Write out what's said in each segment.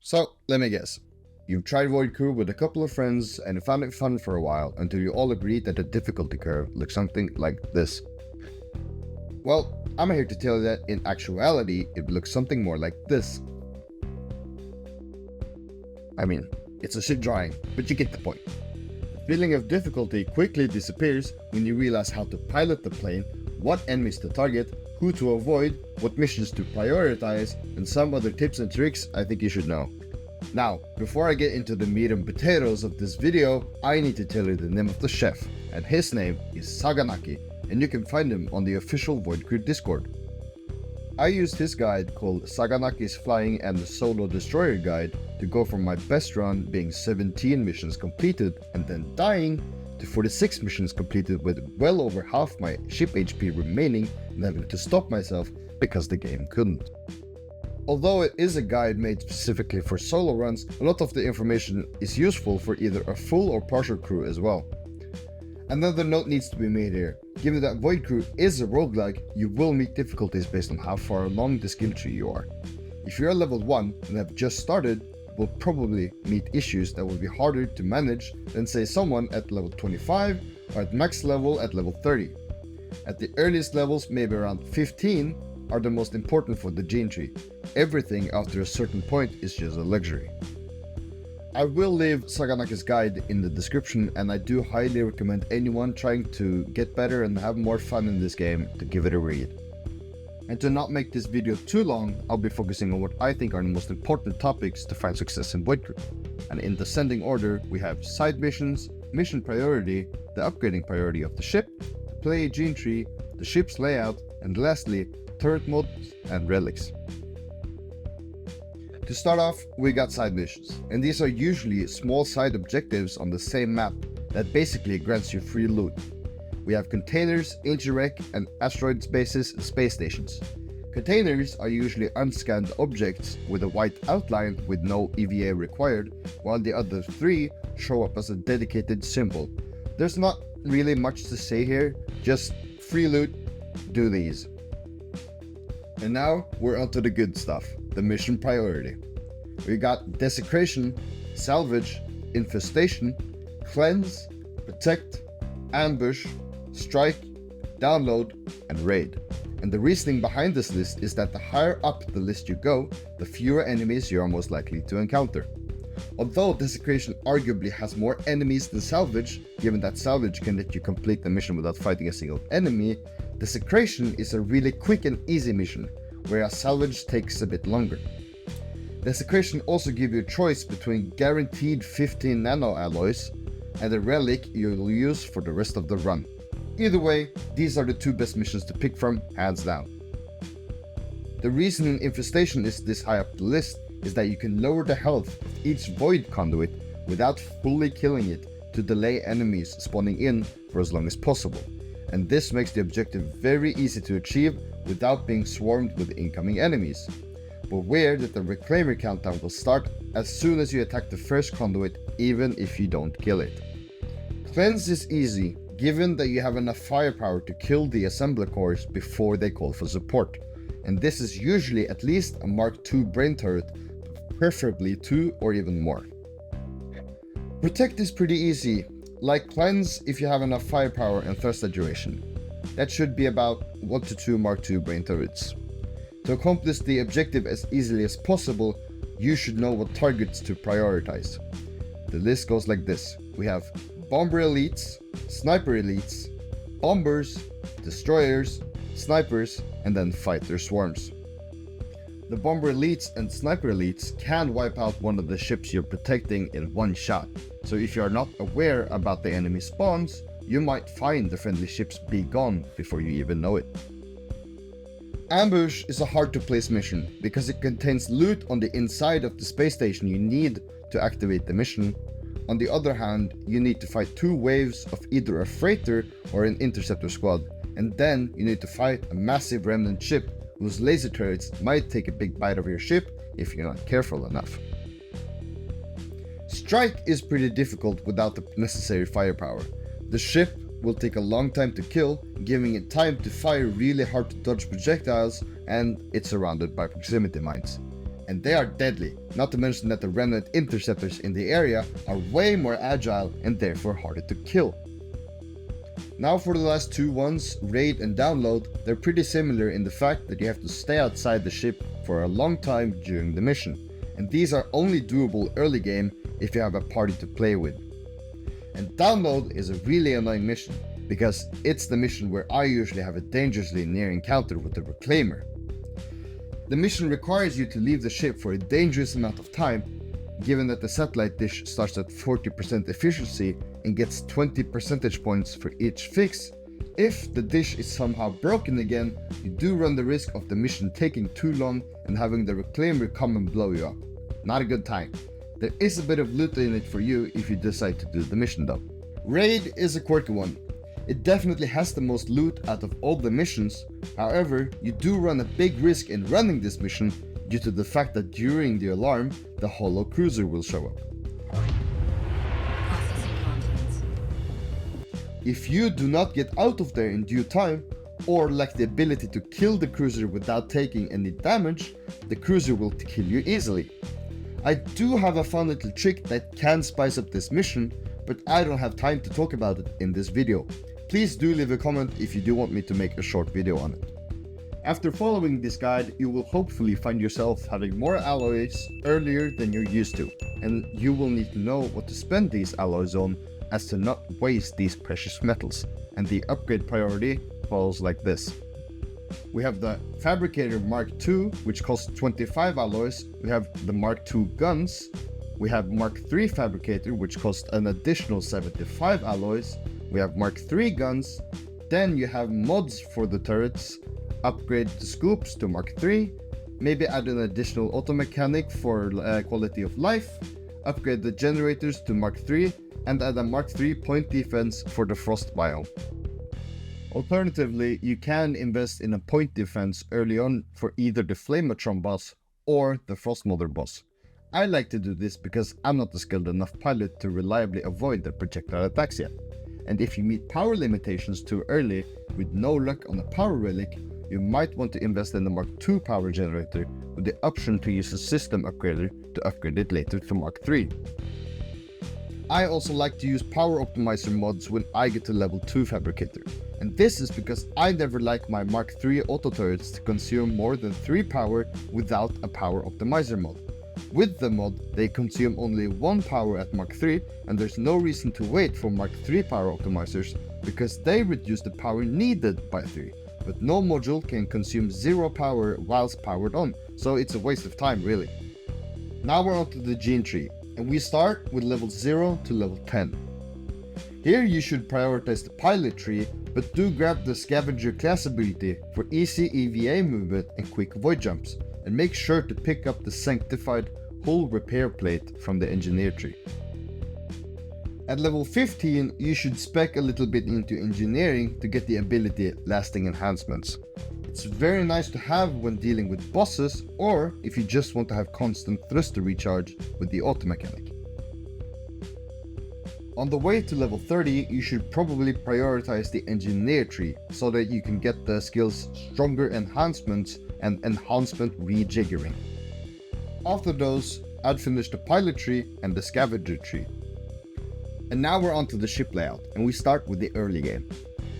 So, let me guess. You've tried Void Crew with a couple of friends and found it fun for a while until you all agreed that the difficulty curve looks something like this. Well, I'm here to tell you that in actuality, it looks something more like this. I mean, it's a shit drawing, but you get the point. The feeling of difficulty quickly disappears when you realize how to pilot the plane, what enemies to target, who to avoid, what missions to prioritize, and some other tips and tricks I think you should know. Now, before I get into the meat and potatoes of this video, I need to tell you the name of the chef, and his name is Saganaki, and you can find him on the official Void Crew Discord. I used his guide called Saganaki's Flying and the Solo Destroyer Guide to go from my best run being 17 missions completed and then dying to 46 missions completed with well over half my ship HP remaining and having to stop myself because the game couldn't. Although it is a guide made specifically for solo runs, a lot of the information is useful for either a full or partial crew as well. Another note needs to be made here. Given that Void Crew is a roguelike, you will meet difficulties based on how far along the skill tree you are. If you are level 1 and have just started, you will probably meet issues that will be harder to manage than say someone at level 25 or at max level at level 30. At the earliest levels, maybe around 15, are the most important for the gene tree. Everything after a certain point is just a luxury. I will leave Saganaki's guide in the description, and I do highly recommend anyone trying to get better and have more fun in this game to give it a read. And to not make this video too long, I'll be focusing on what I think are the most important topics to find success in Void Crew. And in descending order, we have side missions, mission priority, the upgrading priority of the ship, the play gene tree, the ship's layout, and lastly, turret mods and relics. To start off, we got side missions, and these are usually small side objectives on the same map that basically grants you free loot. We have containers, ancient wreck, and asteroid bases and space stations. Containers are usually unscanned objects with a white outline with no EVA required, while the other three show up as a dedicated symbol. There's not really much to say here, just free loot, do these. And now we're onto the good stuff, the mission priority. We got desecration, salvage, infestation, cleanse, protect, ambush, strike, download, and raid. And the reasoning behind this list is that the higher up the list you go, the fewer enemies you are most likely to encounter. Although desecration arguably has more enemies than salvage, given that salvage can let you complete the mission without fighting a single enemy, desecration is a really quick and easy mission, whereas salvage takes a bit longer. Desecration also gives you a choice between guaranteed 15 nano alloys and a relic you'll use for the rest of the run. Either way, these are the two best missions to pick from, hands down. The reason infestation is this high up the list is that you can lower the health of each void conduit without fully killing it to delay enemies spawning in for as long as possible. And this makes the objective very easy to achieve without being swarmed with incoming enemies. Beware that the reclaimer countdown will start as soon as you attack the first conduit, even if you don't kill it. Cleanse is easy, given that you have enough firepower to kill the assembler cores before they call for support. And this is usually at least a Mark II brain turret, preferably 2 or even more. Protect is pretty easy, like cleanse if you have enough firepower and thruster duration. That should be about 1 to 2 Mark II brain turrets. To accomplish the objective as easily as possible, you should know what targets to prioritize. The list goes like this. We have bomber elites, sniper elites, bombers, destroyers, snipers, and then fighter swarms. The bomber elites and sniper elites can wipe out one of the ships you're protecting in one shot, so if you are not aware about the enemy spawns, you might find the friendly ships be gone before you even know it. Ambush is a hard to place mission because it contains loot on the inside of the space station you need to activate the mission. On the other hand, you need to fight 2 waves of either a freighter or an interceptor squad, and then you need to fight a massive remnant ship whose laser turrets might take a big bite of your ship if you're not careful enough. Strike is pretty difficult without the necessary firepower. The ship will take a long time to kill, giving it time to fire really hard to dodge projectiles, and it's surrounded by proximity mines. and they are deadly, not to mention that the remnant interceptors in the area are way more agile and therefore harder to kill. Now for the last two ones, raid and download, they're pretty similar in the fact that you have to stay outside the ship for a long time during the mission, and these are only doable early game if you have a party to play with. And download is a really annoying mission, because it's the mission where I usually have a dangerously near encounter with the Reclaimer. The mission requires you to leave the ship for a dangerous amount of time, given that the satellite dish starts at 40% efficiency and gets 20 percentage points for each fix. If the dish is somehow broken again, you do run the risk of the mission taking too long and having the Reclaimer come and blow you up. Not a good time. There is a bit of loot in it for you if you decide to do the mission though. Raid is a quirky one. It definitely has the most loot out of all the missions. However, you do run a big risk in running this mission due to the fact that during the alarm, the Holo Cruiser will show up. If you do not get out of there in due time, or lack the ability to kill the cruiser without taking any damage, the cruiser will kill you easily. I do have a fun little trick that can spice up this mission, but I don't have time to talk about it in this video. Please do leave a comment if you do want me to make a short video on it. After following this guide, you will hopefully find yourself having more alloys earlier than you're used to, and you will need to know what to spend these alloys on as to not waste these precious metals, and the upgrade priority falls like this. We have the Fabricator Mark II, which costs 25 alloys. We have the Mark II guns. We have Mark III Fabricator, which costs an additional 75 alloys. We have Mark III guns. Then you have mods for the turrets. Upgrade the scoops to Mark III. Maybe add an additional auto mechanic for quality of life. Upgrade the generators to Mark III. And add a Mark III point defense for the frost biome. Alternatively, you can invest in a point defense early on for either the Flametron boss or the Frostmother boss. I like to do this because I'm not a skilled enough pilot to reliably avoid the projectile attacks yet. And if you meet power limitations too early with no luck on a power relic, you might want to invest in the Mark II power generator with the option to use a system upgrader to upgrade it later to Mark III. I also like to use power optimizer mods when I get to level 2 Fabricator, and this is because I never like my Mark III auto turrets to consume more than 3 power without a power optimizer mod. With the mod, they consume only 1 power at Mark III, and there's no reason to wait for Mark III power optimizers because they reduce the power needed by 3, but no module can consume 0 power whilst powered on, so it's a waste of time really. Now we're on to the gene tree, and we start with level 0 to level 10. Here you should prioritize the pilot tree, but do grab the scavenger class ability for easy EVA movement and quick void jumps, and make sure to pick up the sanctified hull repair plate from the engineer tree. At level 15 you should spec a little bit into engineering to get the ability lasting enhancements. It's very nice to have when dealing with bosses, or if you just want to have constant thruster recharge with the auto mechanic. On the way to level 30, you should probably prioritize the engineer tree so that you can get the skills stronger enhancements and enhancement rejiggering. After those, I'd finish the pilot tree and the scavenger tree. And now we're on to the ship layout, and we start with the early game.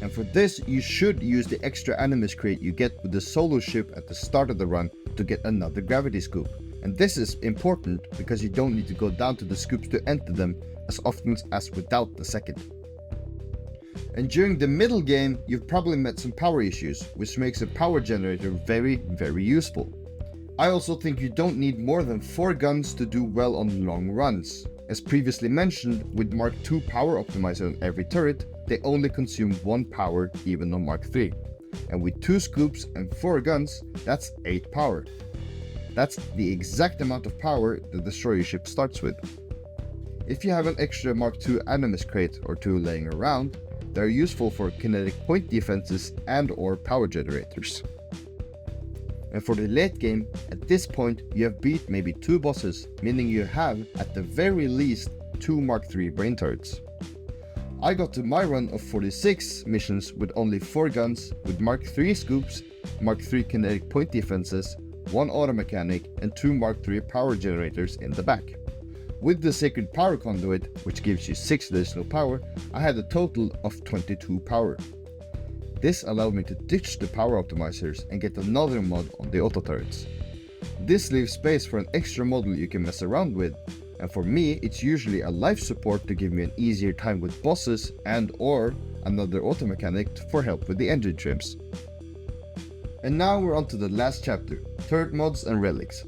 And for this, you should use the extra animus crate you get with the solo ship at the start of the run to get another gravity scoop. And this is important because you don't need to go down to the scoops to enter them as often as without the second. And during the middle game, you've probably met some power issues, which makes a power generator very useful. I also think you don't need more than 4 guns to do well on long runs. As previously mentioned, with Mark II power optimizer on every turret, they only consume 1 power even on Mark III. And with 2 scoops and 4 guns, that's 8 power. That's the exact amount of power the destroyer ship starts with. If you have an extra Mark II animus crate or 2 laying around, they're useful for kinetic point defenses and or power generators. And for the late game, at this point you have beat maybe 2 bosses, meaning you have at the very least 2 Mark III brain turrets. I got to my run of 46 missions with only 4 guns, with Mark III scoops, Mark III kinetic point defenses, 1 auto mechanic and 2 Mark III power generators in the back. With the Sacred Power Conduit, which gives you 6 additional power, I had a total of 22 power. This allowed me to ditch the power optimizers and get another mod on the auto turrets. This leaves space for an extra model you can mess around with, and for me it's usually a life support to give me an easier time with bosses and or another auto mechanic for help with the engine trims. And now we're on to the last chapter, turret mods and relics.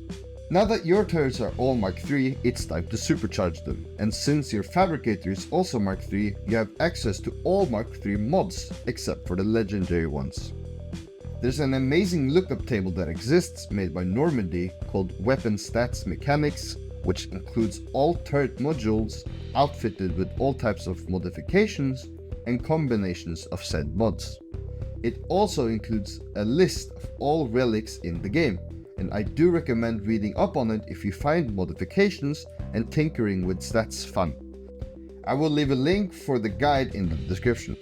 Now that your turrets are all Mark III, it's time to supercharge them, and since your fabricator is also Mark III, you have access to all Mark III mods, except for the legendary ones. There's an amazing lookup table that exists made by Normandy called Weapon Stats Mechanics, which includes all turret modules outfitted with all types of modifications and combinations of said mods. It also includes a list of all relics in the game, and I do recommend reading up on it if you find modifications and tinkering with stats fun. I will leave a link for the guide in the description.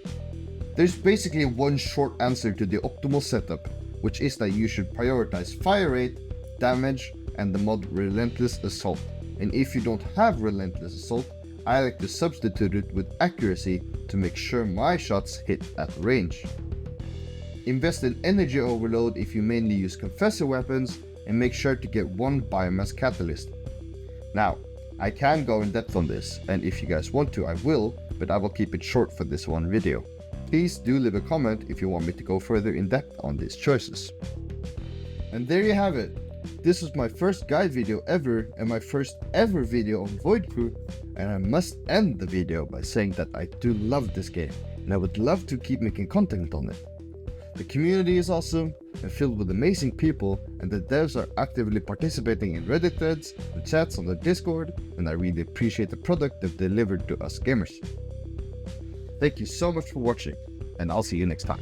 There's basically one short answer to the optimal setup, which is that you should prioritize fire rate, damage, and the mod Relentless Assault. And if you don't have Relentless Assault, I like to substitute it with accuracy to make sure my shots hit at range. Invest in energy overload if you mainly use confessor weapons, and make sure to get 1 biomass catalyst. Now, I can go in depth on this, and if you guys want to I will, but I will keep it short for this one video. Please do leave a comment if you want me to go further in depth on these choices. And there you have it. This was my first guide video ever and my first ever video on Void Crew, and I must end the video by saying that I do love this game and I would love to keep making content on it. The community is awesome and filled with amazing people, and the devs are actively participating in Reddit threads and chats on the Discord, and I really appreciate the product they've delivered to us gamers. Thank you so much for watching, and I'll see you next time.